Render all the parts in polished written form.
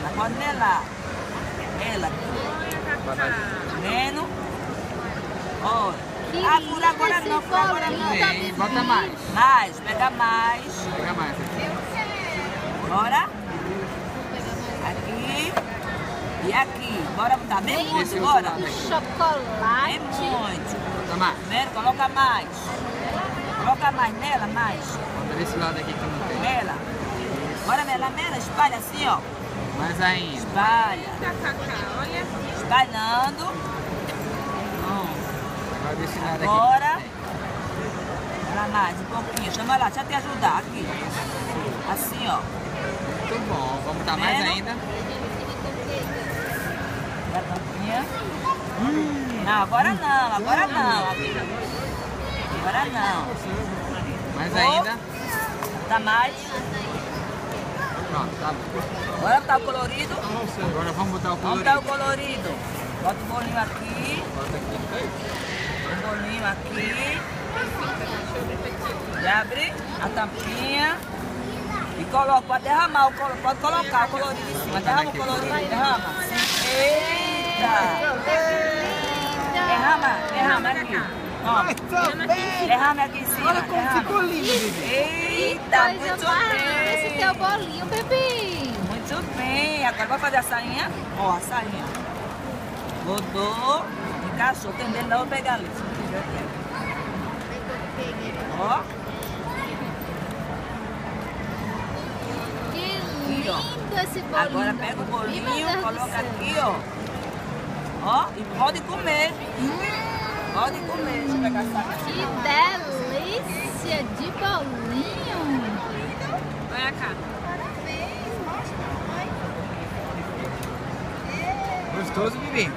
nela, pode nelar. Ela aqui. Vendo? Olha. Ah, por agora não, por agora não. Vem, bota mais. Mais, pega mais. Pega mais aqui. Bora. Aqui. E aqui. Bora botar bem muito, bora. Chocolate. Bem muito. Bota mais. Vendo? Coloca mais. Coloca mais nela, mais. Bota desse lado aqui que eu não tenho. Nela. Bora nela, espalha assim, ó. Mais ainda. Espalha. Olha. Espalhando. Agora desse lado aqui. Agora. Ela mais, um pouquinho. Chama lá, deixa eu te ajudar aqui. Assim, ó. Muito bom. Vamos botar mais Vendo? ainda. A tampinha. Não, agora não, agora não. Agora não. Mais Ó. ainda. Tá mais. Pronto, tá bom. Agora tá o colorido. Agora vamos botar o Vamos dar o colorido. colorido. Bota o bolinho aqui. Bota aqui. O bolinho aqui. E abre a tampinha. E coloca, pode derramar o colorido. Pode colocar o colorido em cima. Derrama o colorido, derrama. Eita! Derrama aqui. Ó, derrama aqui em cima. Olha como derrama. ficou lindo, bebê. Eita, muito bem. Esse teu bolinho, bebê. Muito bem. Agora vai fazer a sainha. Ó, a sainha. Rodou. Encaixou. Tem dele, não vou pegar ali. Ó. Que Aqui, ó. lindo esse bolinho. Agora pega o bolinho, coloca aqui, ó. Ó, e pode comer. Pode comer. Deixa eu pegar a sainha. Que delícia de bolinho. Olha cá. Gostoso, bebê.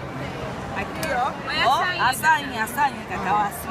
Aqui, ó. Olha a Ó, sainha, a sainha, Cacau, assim.